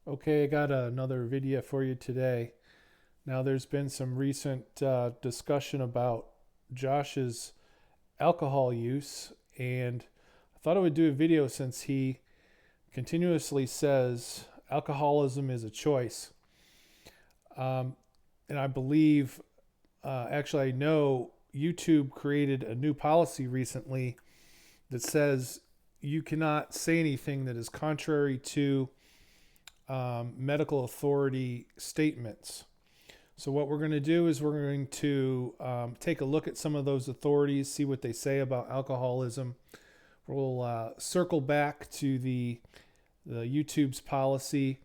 Okay, I got another video for you today. Now, there's been some recent discussion about Josh's alcohol use, and I thought I would do a video since he continuously says alcoholism is a choice. Um, and I believe, actually, I know YouTube created a new policy recently that says you cannot say anything that is contrary to medical authority statements. So what we're going to do is we're going to take a look at some of those authorities, see what they say about alcoholism. We'll circle back to the YouTube's policy,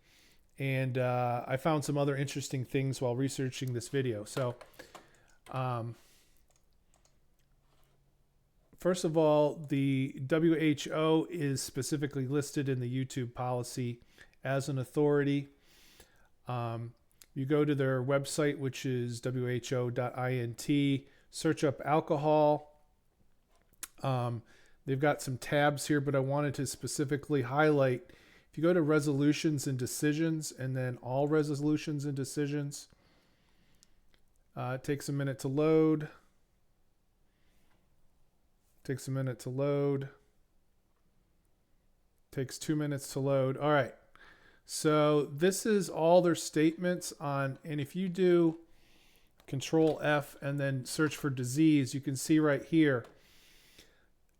and I found some other interesting things while researching this video. So um, first of all, the WHO is specifically listed in the YouTube policy as an authority. You go to their website, which is who.int, search up alcohol. They've got some tabs here, but I wanted to specifically highlight, if you go to resolutions and decisions and then all resolutions and decisions, it takes a minute to load. Takes 2 minutes to load. All right. So this is all their statements on, and if you do Control F and then search for disease, you can see right here,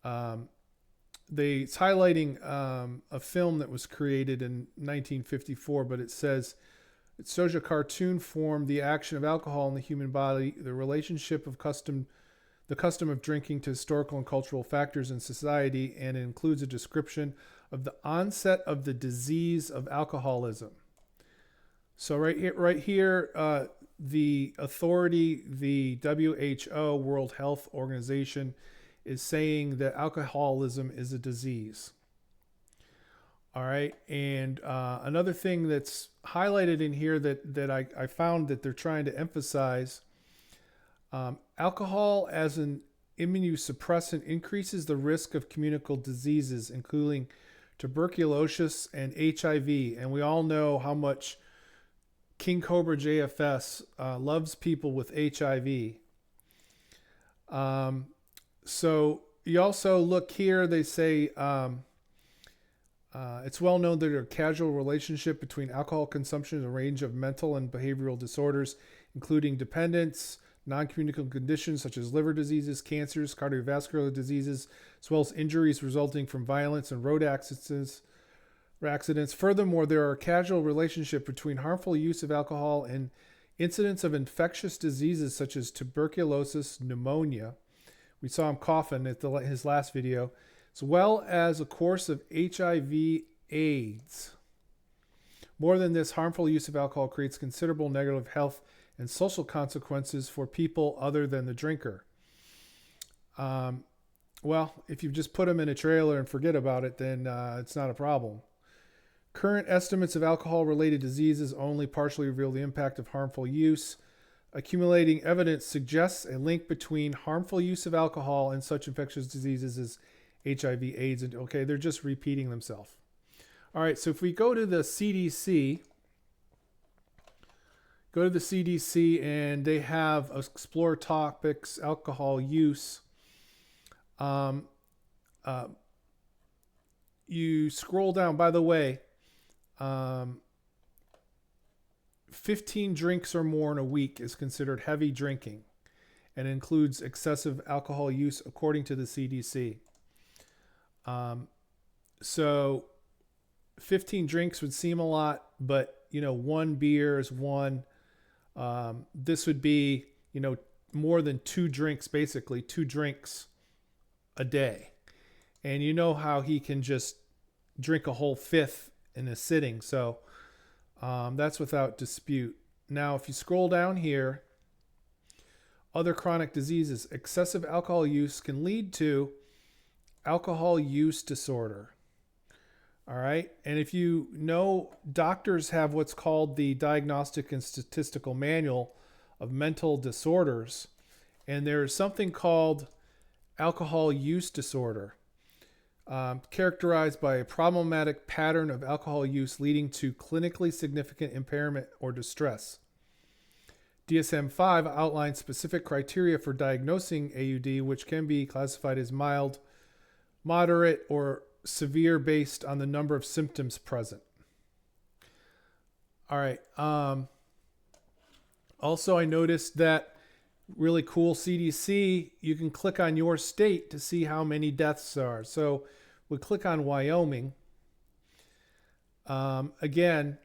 it's highlighting a film that was created in 1954, but it says, it shows a cartoon form, the action of alcohol in the human body, the relationship of the custom of drinking to historical and cultural factors in society, and it includes a description of the onset of the disease of alcoholism. So right here, the authority, the WHO, World Health Organization, is saying that alcoholism is a disease. All right, and another thing that's highlighted in here that I found that they're trying to emphasize, alcohol as an immunosuppressant increases the risk of communicable diseases, including tuberculosis and HIV. And we all know how much KingCobraJFS loves people with HIV. So you also look here, they say it's well known that there's a causal relationship between alcohol consumption and a range of mental and behavioral disorders, including dependence, non-communicable conditions such as liver diseases, cancers, cardiovascular diseases, as well as injuries resulting from violence and road accidents. Furthermore, there are a causal relationship between harmful use of alcohol and incidents of infectious diseases such as tuberculosis, pneumonia. We saw him coughing at his last video, as well as a course of HIV/AIDS. More than this, harmful use of alcohol creates considerable negative health and social consequences for people other than the drinker. Well, if you just put them in a trailer and forget about it, then it's not a problem. Current estimates of alcohol-related diseases only partially reveal the impact of harmful use. Accumulating evidence suggests a link between harmful use of alcohol and such infectious diseases as HIV/AIDS. And okay, they're just repeating themselves. All right, so if we go to the CDC, and they have explore topics, alcohol use. You scroll down, by the way, 15 drinks or more in a week is considered heavy drinking and includes excessive alcohol use according to the CDC. So 15 drinks would seem a lot, but one beer is one. This would be, more than 2 drinks, basically 2 drinks a day. And you know how he can just drink a whole fifth in a sitting. So that's without dispute. Now, if you scroll down here, other chronic diseases, excessive alcohol use can lead to alcohol use disorder. All right. And if you know, doctors have what's called the Diagnostic and Statistical Manual of Mental Disorders. And there's something called alcohol use disorder. characterized by a problematic pattern of alcohol use leading to clinically significant impairment or distress. DSM-5 outlines specific criteria for diagnosing AUD, which can be classified as mild, moderate, or severe based on the number of symptoms present. All right. Also, I noticed that really cool CDC, you can click on your state to see how many deaths are. So we click on Wyoming. Again,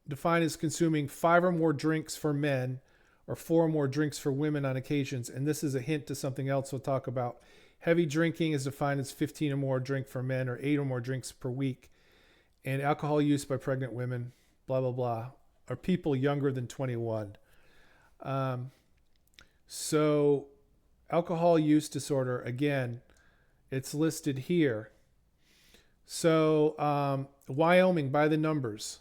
defined as consuming 5 or more drinks for men or 4 or more drinks for women on occasions. And this is a hint to something else we'll talk about. Heavy drinking is defined as 15 or more drink for men or 8 or more drinks per week. And alcohol use by pregnant women, blah, blah, blah, or people younger than 21. So alcohol use disorder, again, it's listed here. So Wyoming, by the numbers,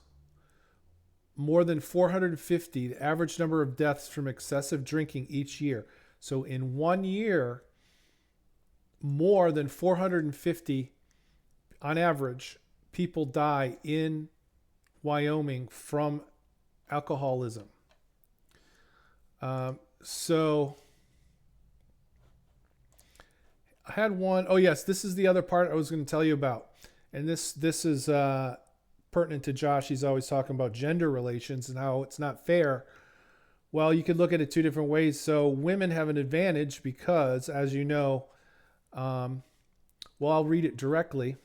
more than 450, the average number of deaths from excessive drinking each year. So in 1 year, more than 450 on average people die in Wyoming from alcoholism. So I had one. Oh yes, this is the other part I was going to tell you about. And this is pertinent to Josh. He's always talking about gender relations and how it's not fair. Well, you could look at it 2 different ways. So women have an advantage because, as you know, well, I'll read it directly.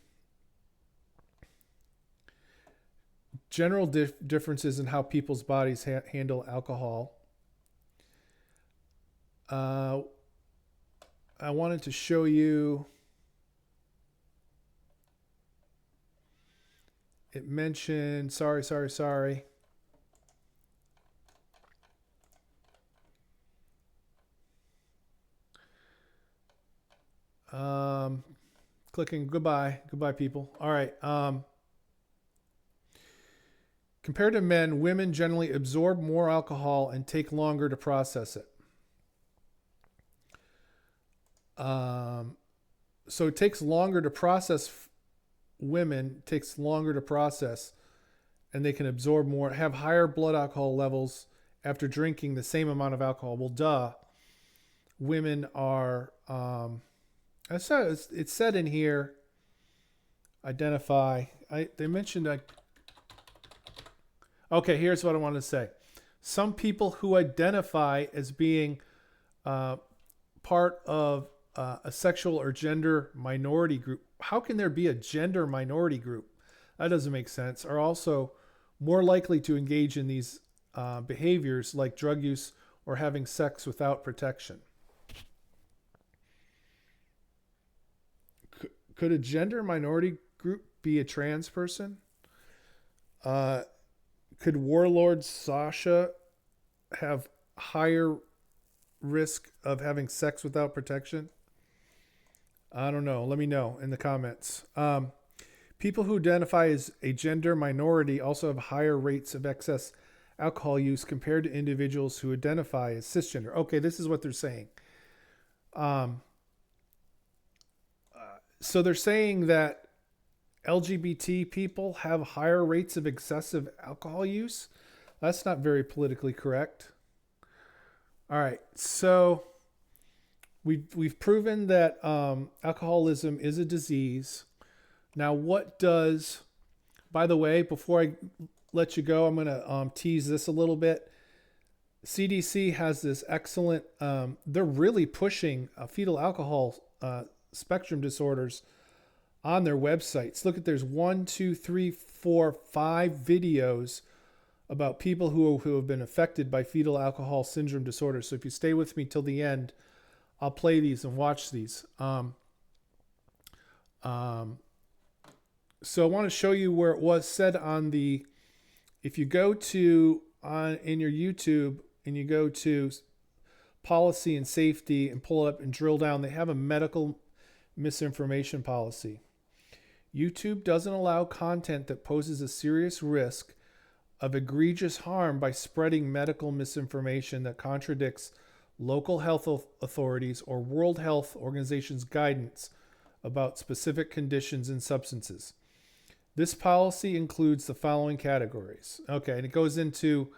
General differences in how people's bodies handle alcohol. I wanted to show you. It mentioned, sorry. Clicking goodbye people. All right. Compared to men, women generally absorb more alcohol and take longer to process it. So it takes longer to process. Women takes longer to process, and they can absorb more, have higher blood alcohol levels after drinking the same amount of alcohol. Well, duh. Women are, it said in here, identify. They mentioned, okay, here's what I wanted to say. Some people who identify as being part of a sexual or gender minority group. How can there be a gender minority group? That doesn't make sense. Are also more likely to engage in these behaviors like drug use or having sex without protection. Could a gender minority group be a trans person? Could Warlord Sasha have higher risk of having sex without protection? I don't know. Let me know in the comments. People who identify as a gender minority also have higher rates of excess alcohol use compared to individuals who identify as cisgender. Okay, this is what they're saying. So they're saying that LGBT people have higher rates of excessive alcohol use. That's not very politically correct. All right, so we've proven that alcoholism is a disease. Now, what does, by the way, before I let you go, I'm going to tease this a little bit. CDC has this excellent, they're really pushing fetal alcohol spectrum disorders on their websites. Look at, there's 1, 2, 3, 4, 5 videos about people who have been affected by fetal alcohol syndrome disorder. So if you stay with me till the end, I'll play these and watch these. So I want to show you where it was said on the, if you go to in your YouTube and you go to policy and safety and pull it up and drill down, they have a medical misinformation policy. YouTube doesn't allow content that poses a serious risk of egregious harm by spreading medical misinformation that contradicts local health authorities or World Health Organization's guidance about specific conditions and substances. This policy includes the following categories. Okay, and it goes into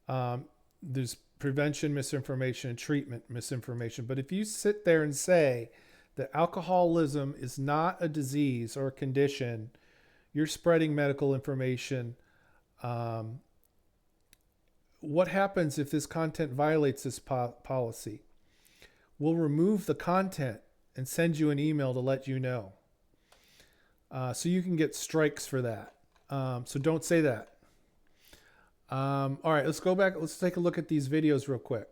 there's prevention misinformation and treatment misinformation. But if you sit there and say that alcoholism is not a disease or a condition, you're spreading medical information. What happens if this content violates this policy? We'll remove the content and send you an email to let you know. So you can get strikes for that. So don't say that. All right, let's go back. Let's take a look at these videos real quick.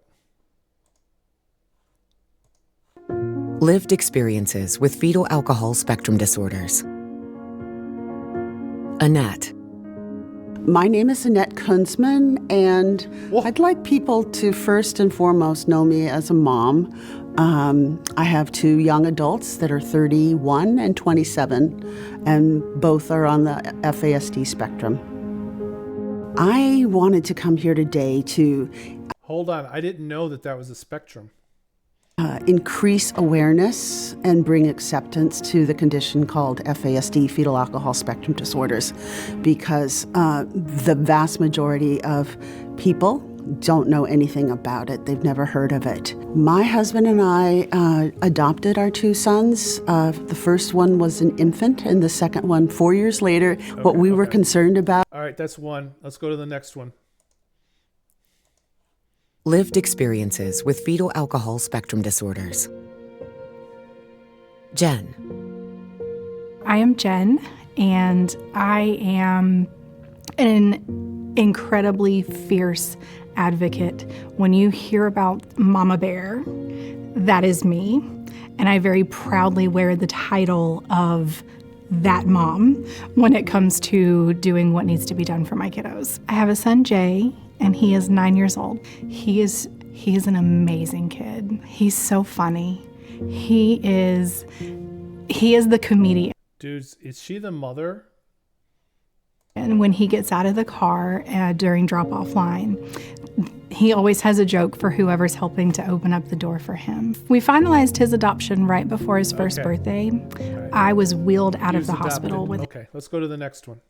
Lived experiences with fetal alcohol spectrum disorders. Annette. My name is Annette Kunzman, and Whoa. I'd like people to first and foremost know me as a mom. I have two young adults that are 31 and 27, and both are on the FASD spectrum. I wanted to come here today to Hold on. I didn't know that that was a spectrum. increase awareness and bring acceptance to the condition called FASD, fetal alcohol spectrum disorders, because the vast majority of people don't know anything about it. They've never heard of it. My husband and I adopted our two sons. The first one was an infant, and the second one 4 years later. What we were concerned about. All right, that's one. Let's go to the next one. Lived experiences with fetal alcohol spectrum disorders. Jen. I am Jen, and I am an incredibly fierce advocate. When you hear about Mama Bear, that is me, and I very proudly wear the title of that mom when it comes to doing what needs to be done for my kiddos. I have a son, Jay, and he is 9 years old. He is an amazing kid. He's so funny. He is the comedian. Dudes, is she the mother? And when he gets out of the car during drop-off line, he always has a joke for whoever's helping to open up the door for him. We finalized his adoption right before his first birthday. Right. I was wheeled out He of was the hospital adopted. with. Okay, let's go to the next one.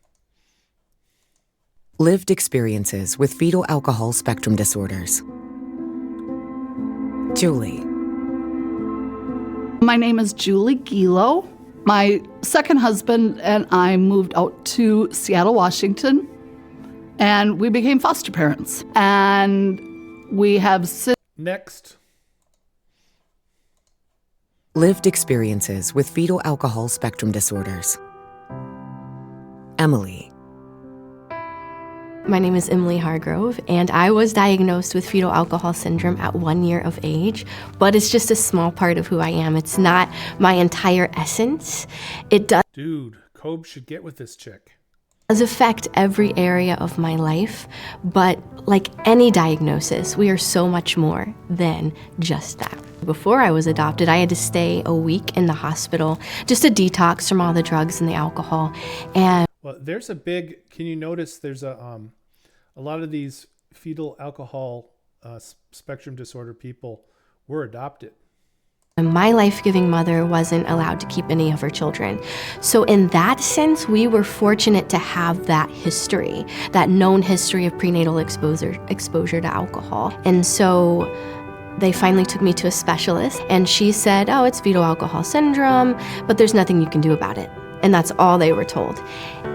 Lived experiences with fetal alcohol spectrum disorders. Julie. My name is Julie Gilo. My second husband and I moved out to Seattle, Washington, and we became foster parents. And we have since. Next. Lived experiences with fetal alcohol spectrum disorders. Emily. My name is Emily Hargrove, and I was diagnosed with fetal alcohol syndrome at 1 year of age, but it's just a small part of who I am. It's not my entire essence. It does Dude, Cobb should get with this chick. affect every area of my life, but like any diagnosis, we are so much more than just that. Before I was adopted, I had to stay a week in the hospital just to detox from all the drugs and the alcohol. And Well, there's a big, can you notice there's a lot of these fetal alcohol spectrum disorder people were adopted. my life-giving mother wasn't allowed to keep any of her children. So in that sense, we were fortunate to have that history, that known history of prenatal exposure to alcohol. And so they finally took me to a specialist, and she said, oh, it's fetal alcohol syndrome, but there's nothing you can do about it. And that's all they were told.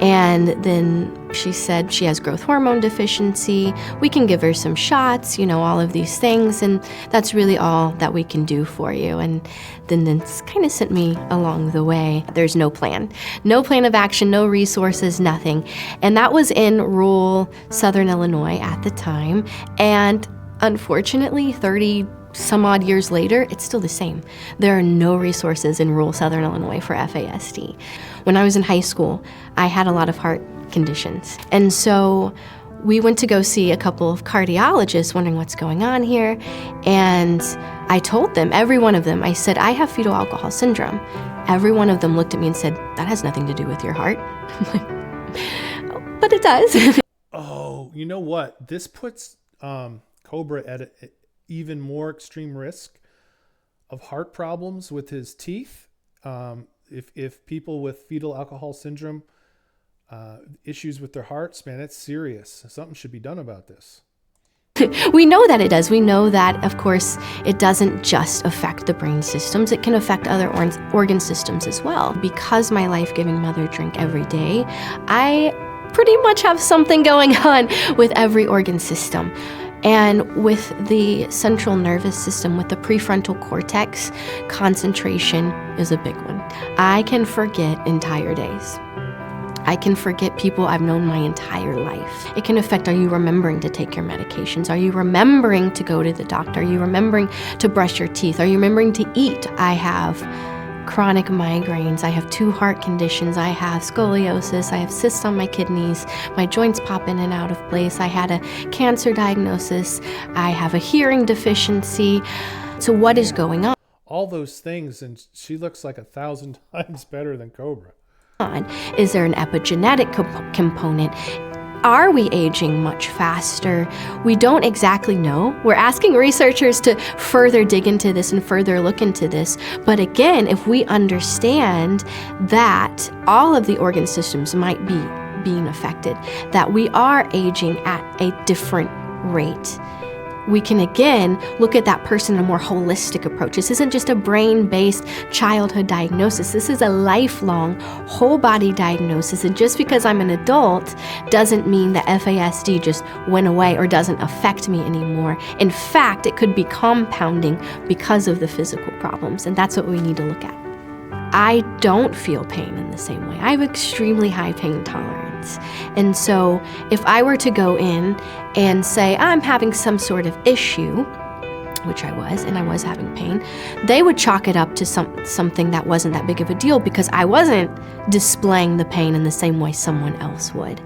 And then she said she has growth hormone deficiency. We can give her some shots, all of these things, and that's really all that we can do for you. And then this kind of sent me along the way. There's no plan of action, no resources, nothing. And that was in rural Southern Illinois at the time. And unfortunately, 30 some odd years later, it's still the same. There are no resources in rural Southern Illinois for FASD. When I was in high school, I had a lot of heart conditions. And so we went to go see a couple of cardiologists wondering what's going on here. And I told them, every one of them, I said, I have fetal alcohol syndrome. Every one of them looked at me and said, that has nothing to do with your heart. I'm like, oh, but it does. Oh, you know what? This puts Cobra at an even more extreme risk of heart problems with his teeth. if people with fetal alcohol syndrome, issues with their hearts, man, it's serious. Something should be done about this. We know that it does. We know that, of course, it doesn't just affect the brain systems. It can affect other organ systems as well. Because my life-giving mother drank every day, I pretty much have something going on with every organ system. And with the central nervous system, with the prefrontal cortex, concentration is a big one. I can forget entire days. I can forget people I've known my entire life. It can affect, are you remembering to take your medications? Are you remembering to go to the doctor? Are you remembering to brush your teeth? Are you remembering to eat? I have chronic migraines. I have 2 heart conditions. I have scoliosis. I have cysts on my kidneys. My joints pop in and out of place. I had a cancer diagnosis. I have a hearing deficiency. So what is going on? All those things, and she looks like 1,000 times better than Cobra. Is there an epigenetic component? Are we aging much faster? We don't exactly know. We're asking researchers to further dig into this and further look into this. But again, if we understand that all of the organ systems might be being affected, that we are aging at a different rate, we can again look at that person in a more holistic approach. This isn't just a brain-based childhood diagnosis. This is a lifelong, whole-body diagnosis. And just because I'm an adult doesn't mean that FASD just went away or doesn't affect me anymore. In fact, it could be compounding because of the physical problems, and that's what we need to look at. I don't feel pain in the same way. I have extremely high pain tolerance. And so if I were to go in and say, I'm having some sort of issue, which I was, and I was having pain, they would chalk it up to something that wasn't that big of a deal because I wasn't displaying the pain in the same way someone else would.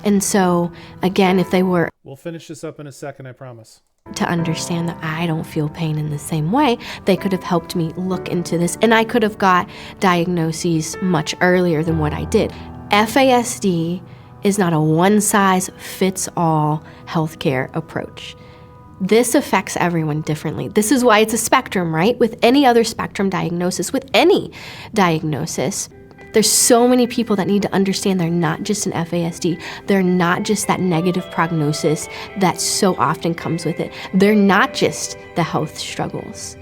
And so, again, if they were... We'll finish this up in a second, I promise. To understand that I don't feel pain in the same way, they could have helped me look into this, and I could have got diagnoses much earlier than what I did. FASD is not a one-size-fits-all healthcare approach. This affects everyone differently. This is why it's a spectrum, right? With any other spectrum diagnosis, with any diagnosis, there's so many people that need to understand they're not just an FASD. They're not just that negative prognosis that so often comes with it. They're not just the health struggles.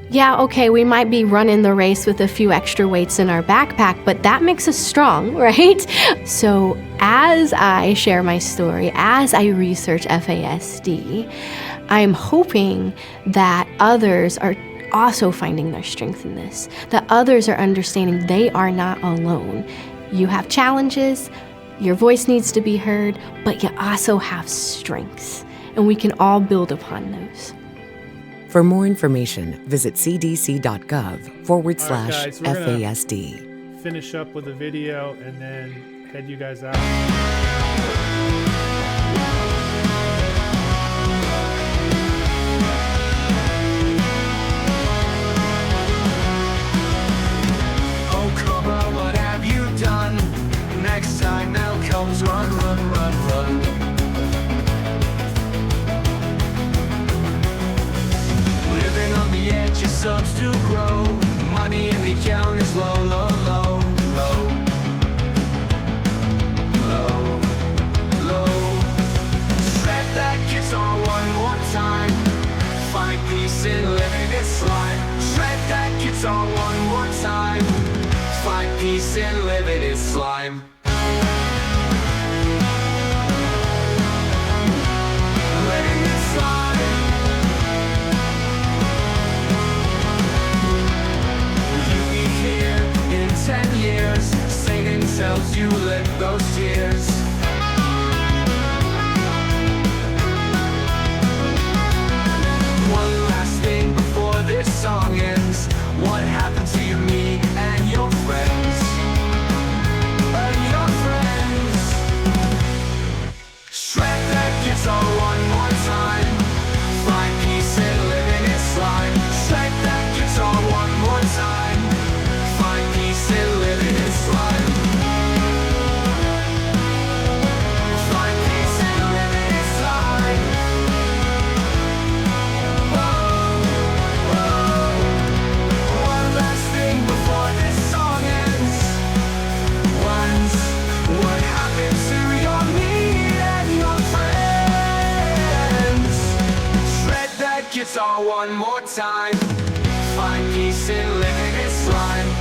Yeah, okay, we might be running the race with a few extra weights in our backpack, but that makes us strong, right? So as I share my story, as I research FASD, I'm hoping that others are also finding their strength in this, that others are understanding they are not alone. You have challenges, your voice needs to be heard, but you also have strengths, and we can all build upon those. For more information, visit cdc.gov/FASD. Finish up with a video and then head you guys out. Next time Mel comes, run, run, run, run. Living on the edge, your subs to grow. Money in the account is low, low, low, low. Low, low. Shred that guitar one more time. Find peace in living its life. Shred that guitar one more time. Find peace in living its slime. Living its slime. Will you be here in 10 years? Satan tells you lick those tears. One last thing before this song ends. What happened to you, me, and your friends? guitar one more time. Find peace in living this life.